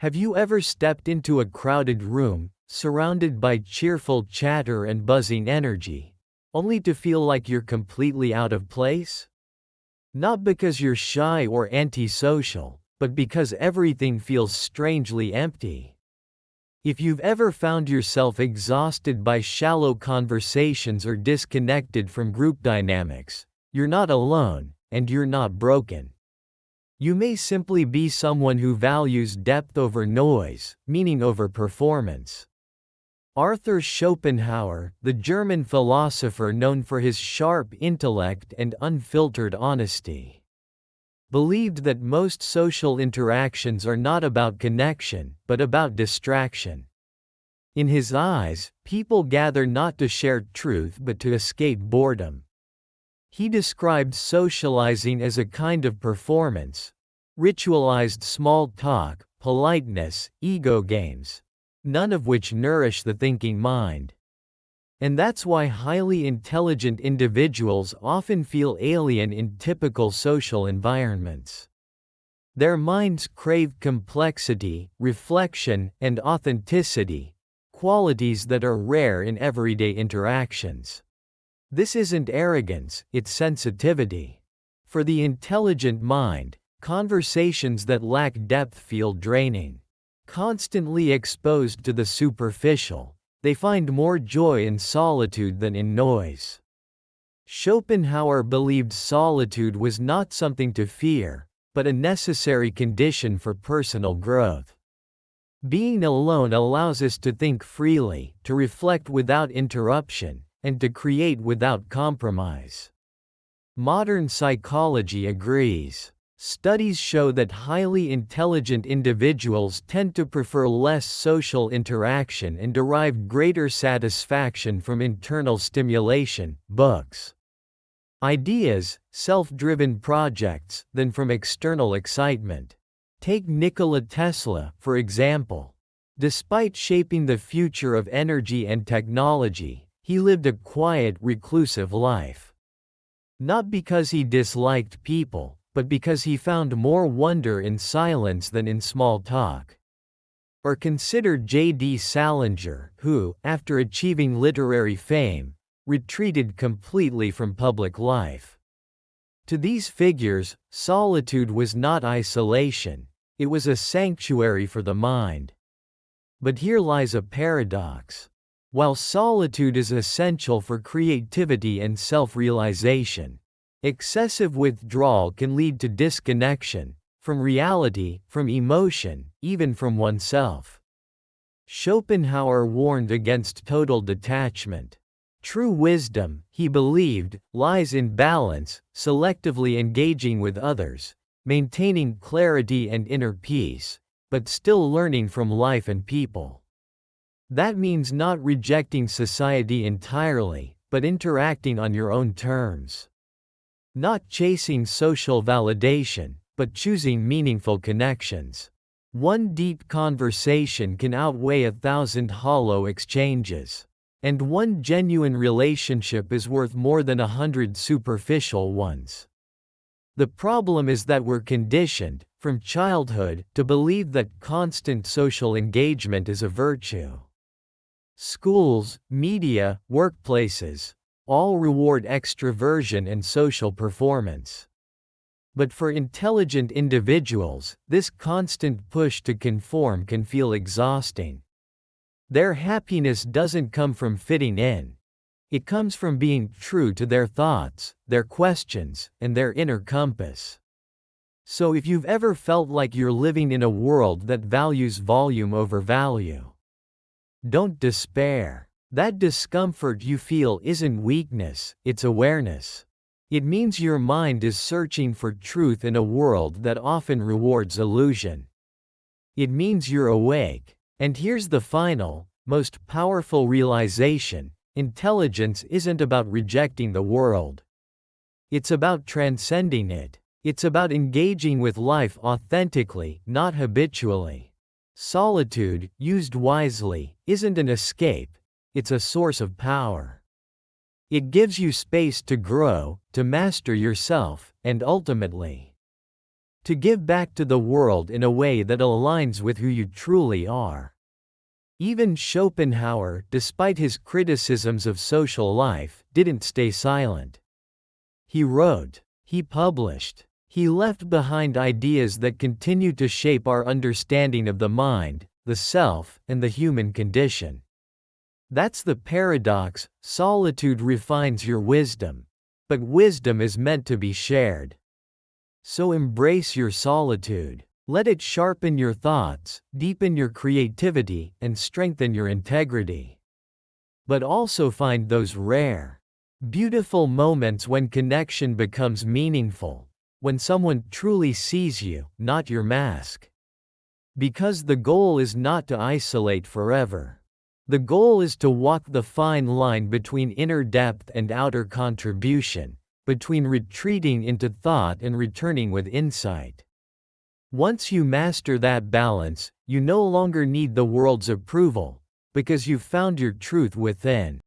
Have you ever stepped into a crowded room, surrounded by cheerful chatter and buzzing energy, only to feel like you're completely out of place? Not because you're shy or antisocial, but because everything feels strangely empty. If you've ever found yourself exhausted by shallow conversations or disconnected from group dynamics, you're not alone, and you're not broken. You may simply be someone who values depth over noise, meaning over performance. Arthur Schopenhauer, the German philosopher known for his sharp intellect and unfiltered honesty, believed that most social interactions are not about connection, but about distraction. In his eyes, people gather not to share truth but to escape boredom. He described socializing as a kind of performance, ritualized small talk, politeness, ego games, none of which nourish the thinking mind. And that's why highly intelligent individuals often feel alien in typical social environments. Their minds crave complexity, reflection, and authenticity, qualities that are rare in everyday interactions. This isn't arrogance, it's sensitivity. For the intelligent mind, conversations that lack depth feel draining. Constantly exposed to the superficial, they find more joy in solitude than in noise. Schopenhauer believed solitude was not something to fear, but a necessary condition for personal growth. Being alone allows us to think freely, to reflect without interruption, and to create without compromise. Modern psychology agrees. Studies show that highly intelligent individuals tend to prefer less social interaction and derive greater satisfaction from internal stimulation, books, ideas, self-driven projects, than from external excitement. Take Nikola Tesla, for example. Despite shaping the future of energy and technology, he lived a quiet, reclusive life. Not because he disliked people, but because he found more wonder in silence than in small talk. Or consider J.D. Salinger, who, after achieving literary fame, retreated completely from public life. To these figures, solitude was not isolation, it was a sanctuary for the mind. But here lies a paradox. While solitude is essential for creativity and self-realization, excessive withdrawal can lead to disconnection, from reality, from emotion, even from oneself. Schopenhauer warned against total detachment. True wisdom, he believed, lies in balance, selectively engaging with others, maintaining clarity and inner peace, but still learning from life and people. That means not rejecting society entirely, but interacting on your own terms. Not chasing social validation, but choosing meaningful connections. One deep conversation can outweigh 1,000 hollow exchanges. And one genuine relationship is worth more than 100 superficial ones. The problem is that we're conditioned, from childhood, to believe that constant social engagement is a virtue. Schools, media, workplaces, all reward extroversion and social performance. But for intelligent individuals, this constant push to conform can feel exhausting. Their happiness doesn't come from fitting in. It comes from being true to their thoughts, their questions, and their inner compass. So if you've ever felt like you're living in a world that values volume over value, don't despair. That discomfort you feel isn't weakness, it's awareness. It means your mind is searching for truth in a world that often rewards illusion. It means you're awake. And here's the final, most powerful realization: intelligence isn't about rejecting the world. It's about transcending it. It's about engaging with life authentically, not habitually. Solitude, used wisely, isn't an escape, it's a source of power. It gives you space to grow, to master yourself, and ultimately, To give back to the world in a way that aligns with who you truly are. Even Schopenhauer, despite his criticisms of social life, didn't stay silent. He wrote, he published, he left behind ideas that continue to shape our understanding of the mind, the self, and the human condition. That's the paradox. Solitude refines your wisdom. But wisdom is meant to be shared. So embrace your solitude. Let it sharpen your thoughts, deepen your creativity, and strengthen your integrity. But also find those rare, beautiful moments when connection becomes meaningful, when someone truly sees you, not your mask. Because the goal is not to isolate forever. The goal is to walk the fine line between inner depth and outer contribution, between retreating into thought and returning with insight. Once you master that balance, you no longer need the world's approval, because you've found your truth within.